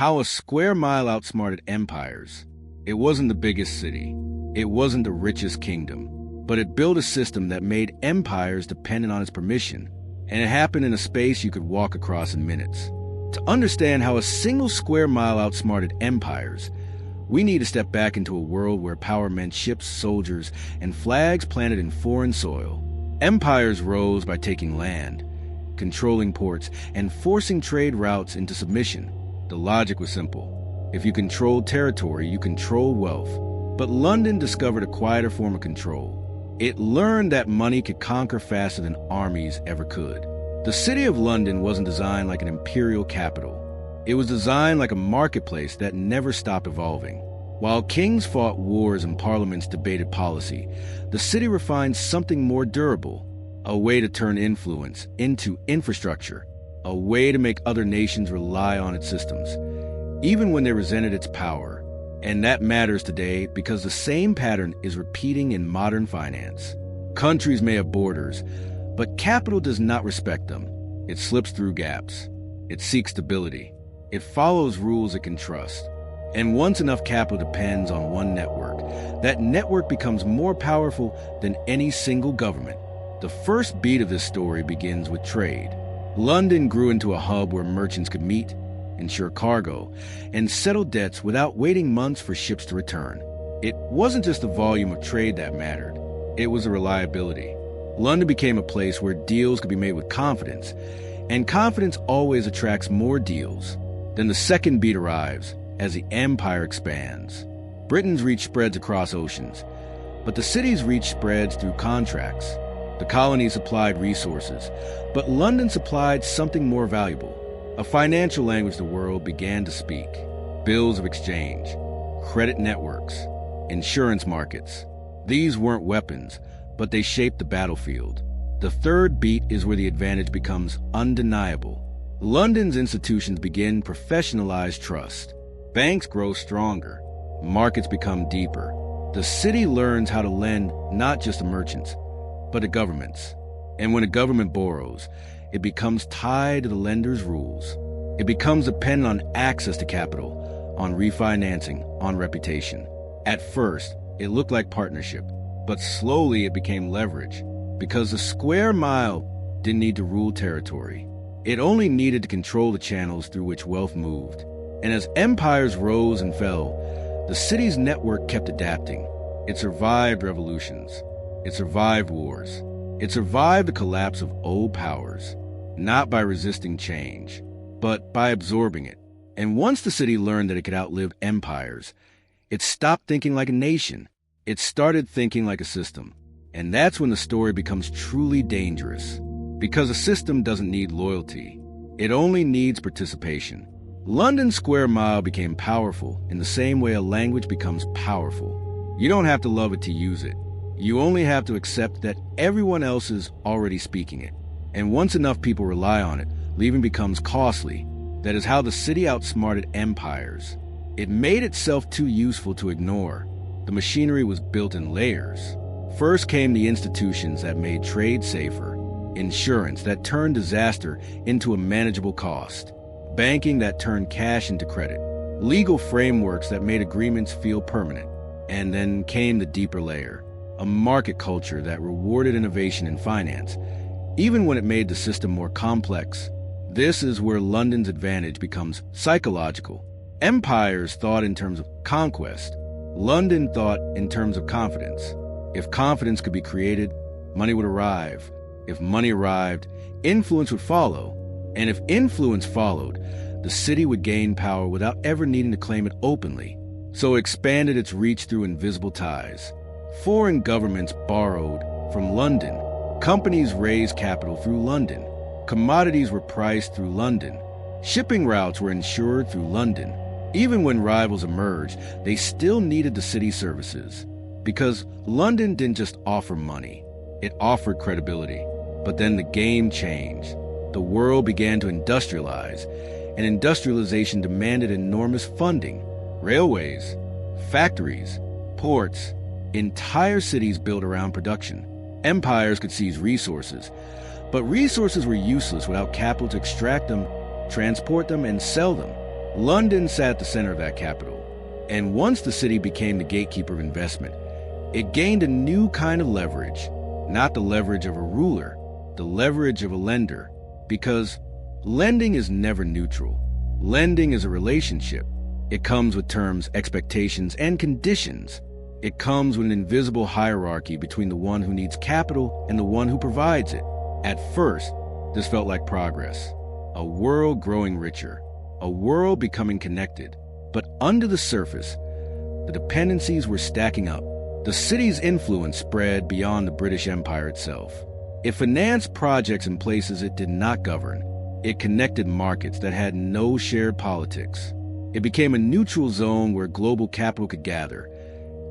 How a square mile outsmarted empires. It wasn't the biggest city. It wasn't the richest kingdom. But it built a system that made empires dependent on its permission. And it happened in a space you could walk across in minutes. To understand how a single square mile outsmarted empires, we need to step back into a world where power meant ships, soldiers, and flags planted in foreign soil. Empires rose by taking land, controlling ports, and forcing trade routes into submission. The logic was simple. If you control territory, you control wealth. But London discovered a quieter form of control. It learned that money could conquer faster than armies ever could. The city of London wasn't designed like an imperial capital. It was designed like a marketplace that never stopped evolving. While kings fought wars and parliaments debated policy, the city refined something more durable, a way to turn influence into infrastructure, a way to make other nations rely on its systems, even when they resented its power. And that matters today because the same pattern is repeating in modern finance. Countries may have borders, but capital does not respect them. It slips through gaps. It seeks stability. It follows rules it can trust. And once enough capital depends on one network, that network becomes more powerful than any single government. The first beat of this story begins with trade. London grew into a hub where merchants could meet, insure cargo, and settle debts without waiting months for ships to return. It wasn't just the volume of trade that mattered. It was the reliability. London became a place where deals could be made with confidence, and confidence always attracts more deals. Then the second beat arrives as the empire expands. Britain's reach spreads across oceans, but the cities reach spreads through contracts. The colonies supplied resources, but London supplied something more valuable. A financial language the world began to speak. Bills of exchange, credit networks, insurance markets. These weren't weapons, but they shaped the battlefield. The third beat is where the advantage becomes undeniable. London's institutions begin professionalized trust. Banks grow stronger. Markets become deeper. The city learns how to lend not just to merchants, but to governments. And when a government borrows, it becomes tied to the lender's rules. It becomes dependent on access to capital, on refinancing, on reputation. At first, it looked like partnership, but slowly it became leverage, because the square mile didn't need to rule territory. It only needed to control the channels through which wealth moved. And as empires rose and fell, the city's network kept adapting. It survived revolutions. It survived wars. It survived the collapse of old powers, not by resisting change, but by absorbing it. And once the city learned that it could outlive empires, it stopped thinking like a nation. It started thinking like a system. And that's when the story becomes truly dangerous. Because a system doesn't need loyalty. It only needs participation. London's square mile became powerful in the same way a language becomes powerful. You don't have to love it to use it. You only have to accept that everyone else is already speaking it. And once enough people rely on it, leaving becomes costly. That is how the city outsmarted empires. It made itself too useful to ignore. The machinery was built in layers. First came the institutions that made trade safer, insurance that turned disaster into a manageable cost, banking that turned cash into credit, legal frameworks that made agreements feel permanent. And then came the deeper layer, a market culture that rewarded innovation in finance, even when it made the system more complex. This is where London's advantage becomes psychological. Empires thought in terms of conquest. London thought in terms of confidence. If confidence could be created, money would arrive. If money arrived, influence would follow. And if influence followed, the city would gain power without ever needing to claim it openly. So it expanded its reach through invisible ties. Foreign governments borrowed from London. Companies raised capital through London. Commodities were priced through London. Shipping routes were insured through London. Even when rivals emerged, they still needed the city's services. Because London didn't just offer money, it offered credibility. But then the game changed. The world began to industrialize, and industrialization demanded enormous funding. Railways, factories, ports, entire cities built around production. Empires could seize resources, but resources were useless without capital to extract them, transport them, and sell them. London sat at the center of that capital, and once the city became the gatekeeper of investment, it gained a new kind of leverage, not the leverage of a ruler, the leverage of a lender, because lending is never neutral. Lending is a relationship. It comes with terms, expectations, and conditions. It comes with an invisible hierarchy between the one who needs capital and the one who provides it. At first, this felt like progress, a world growing richer, a world becoming connected. But under the surface, the dependencies were stacking up. The city's influence spread beyond the British Empire itself. It financed projects in places it did not govern. It connected markets that had no shared politics. It became a neutral zone where global capital could gather,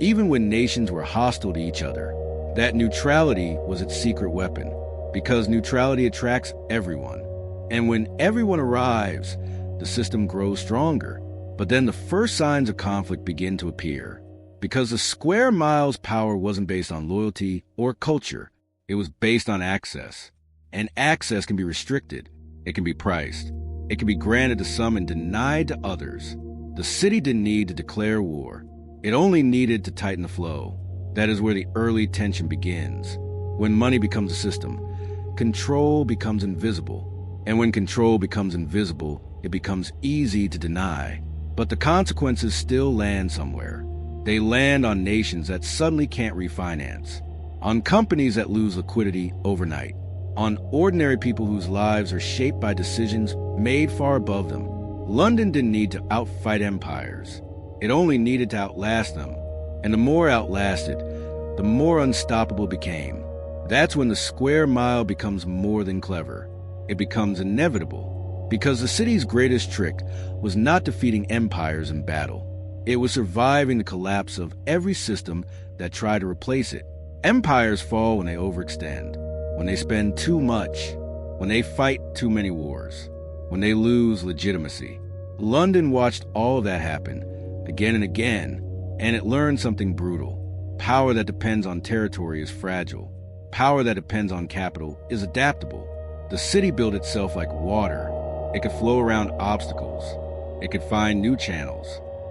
even when nations were hostile to each other. That neutrality was its secret weapon, because neutrality attracts everyone. And when everyone arrives, the system grows stronger. But then the first signs of conflict begin to appear, because the square mile's power wasn't based on loyalty or culture. It was based on access. And access can be restricted. It can be priced. It can be granted to some and denied to others. The city didn't need to declare war. It only needed to tighten the flow. That is where the early tension begins. When money becomes a system, control becomes invisible. And when control becomes invisible, it becomes easy to deny. But the consequences still land somewhere. They land on nations that suddenly can't refinance, on companies that lose liquidity overnight, on ordinary people whose lives are shaped by decisions made far above them. London didn't need to outfight empires. It only needed to outlast them. And the more outlasted, the more unstoppable it became. That's when the square mile becomes more than clever. It becomes inevitable. Because the city's greatest trick was not defeating empires in battle. It was surviving the collapse of every system that tried to replace it. Empires fall when they overextend, when they spend too much, when they fight too many wars, when they lose legitimacy. London watched all of that happen again and again, and it learned something brutal. Power that depends on territory is fragile. Power that depends on capital is adaptable. The city built itself like water. It could flow around obstacles. It could find new channels.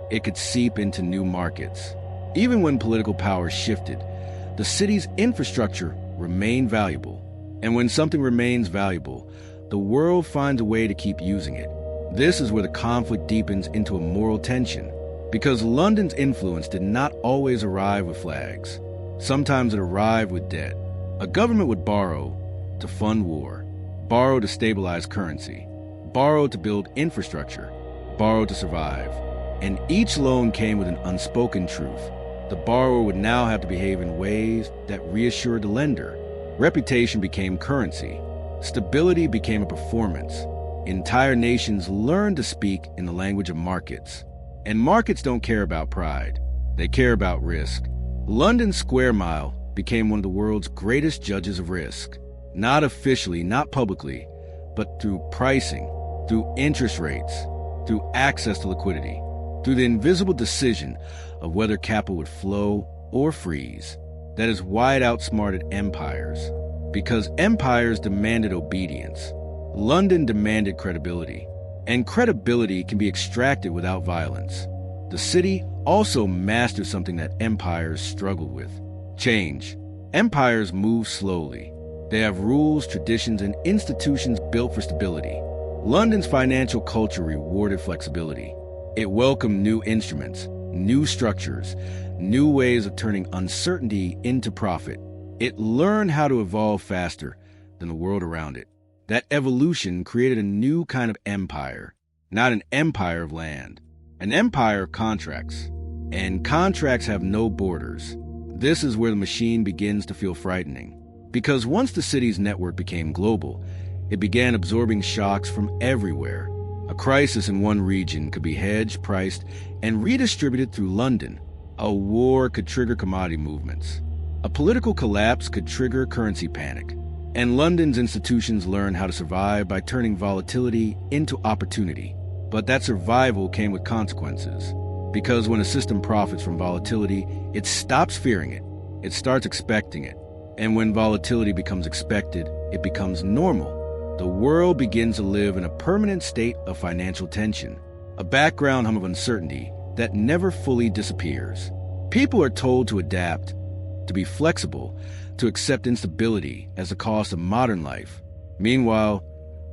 It could seep into new markets. Even when political power shifted, the city's infrastructure remained valuable. And when something remains valuable, the world finds a way to keep using it. This is where the conflict deepens into a moral tension, because London's influence did not always arrive with flags. Sometimes it arrived with debt. A government would borrow to fund war, borrow to stabilize currency, borrow to build infrastructure, borrow to survive. And each loan came with an unspoken truth. The borrower would now have to behave in ways that reassured the lender. Reputation became currency. Stability became a performance. Entire nations learned to speak in the language of markets. And markets don't care about pride. They care about risk. London's square mile became one of the world's greatest judges of risk. Not officially, not publicly, but through pricing, through interest rates, through access to liquidity, through the invisible decision of whether capital would flow or freeze. That is why it outsmarted empires, because empires demanded obedience. London demanded credibility, and credibility can be extracted without violence. The city also mastered something that empires struggled with: change. Empires move slowly. They have rules, traditions, and institutions built for stability. London's financial culture rewarded flexibility. It welcomed new instruments, new structures, new ways of turning uncertainty into profit. It learned how to evolve faster than the world around it. That evolution created a new kind of empire, not an empire of land, an empire of contracts. And contracts have no borders. This is where the machine begins to feel frightening. Because once the city's network became global, it began absorbing shocks from everywhere. A crisis in one region could be hedged, priced, and redistributed through London. A war could trigger commodity movements. A political collapse could trigger currency panic. And London's institutions learned how to survive by turning volatility into opportunity. But that survival came with consequences. Because when a system profits from volatility, it stops fearing it. It starts expecting it. And when volatility becomes expected, it becomes normal. The world begins to live in a permanent state of financial tension. a background hum of uncertainty that never fully disappears. People are told to adapt, to be flexible, to accept instability as the cost of modern life. Meanwhile,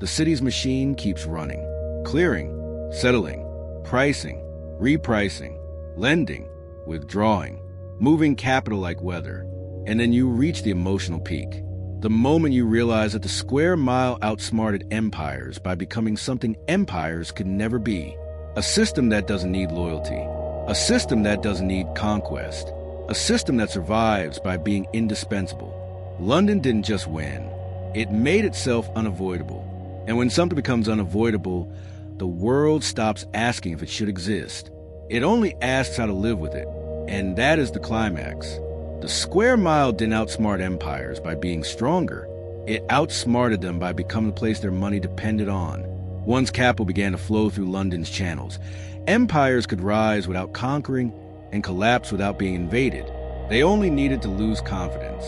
the city's machine keeps running, clearing, settling, pricing, repricing, lending, withdrawing, moving capital like weather. And then you reach the emotional peak. The moment you realize that the square mile outsmarted empires by becoming something empires could never be. A system that doesn't need loyalty. A system that doesn't need conquest. A system that survives by being indispensable. London didn't just win. It made itself unavoidable. And when something becomes unavoidable, the world stops asking if it should exist. It only asks how to live with it. And that is the climax. The square mile didn't outsmart empires by being stronger. It outsmarted them by becoming the place their money depended on. Once capital began to flow through London's channels, empires could rise without conquering and collapse without being invaded. They only needed to lose confidence.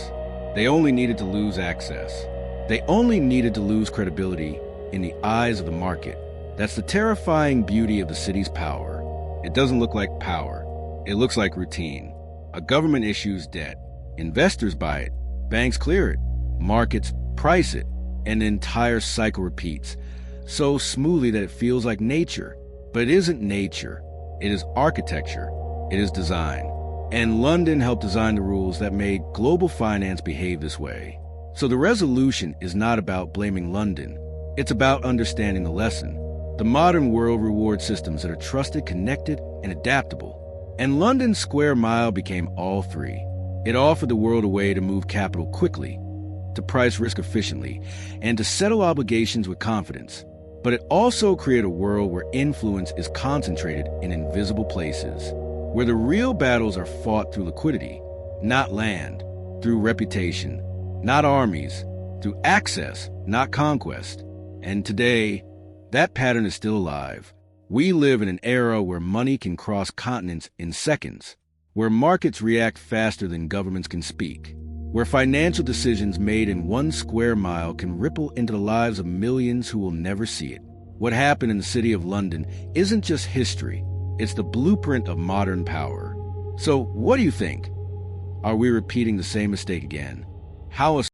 They only needed to lose access. They only needed to lose credibility in the eyes of the market. That's the terrifying beauty of the city's power. It doesn't look like power. It looks like routine. A government issues debt. Investors buy it. Banks clear it. Markets price it. And the entire cycle repeats, so smoothly that it feels like nature. But it isn't nature. It is architecture. It is design. And London helped design the rules that made global finance behave this way. So the resolution is not about blaming London. It's about understanding the lesson. The modern world rewards systems that are trusted, connected, and adaptable. And London's square mile became all three. It offered the world a way to move capital quickly, to price risk efficiently, and to settle obligations with confidence. But it also created a world where influence is concentrated in invisible places, where the real battles are fought through liquidity, not land, through reputation, not armies, through access, not conquest. And today, that pattern is still alive. We live in an era where money can cross continents in seconds, where markets react faster than governments can speak, where financial decisions made in one square mile can ripple into the lives of millions who will never see it. What happened in the city of London isn't just history, it's the blueprint of modern power. So, what do you think? Are we repeating the same mistake again? How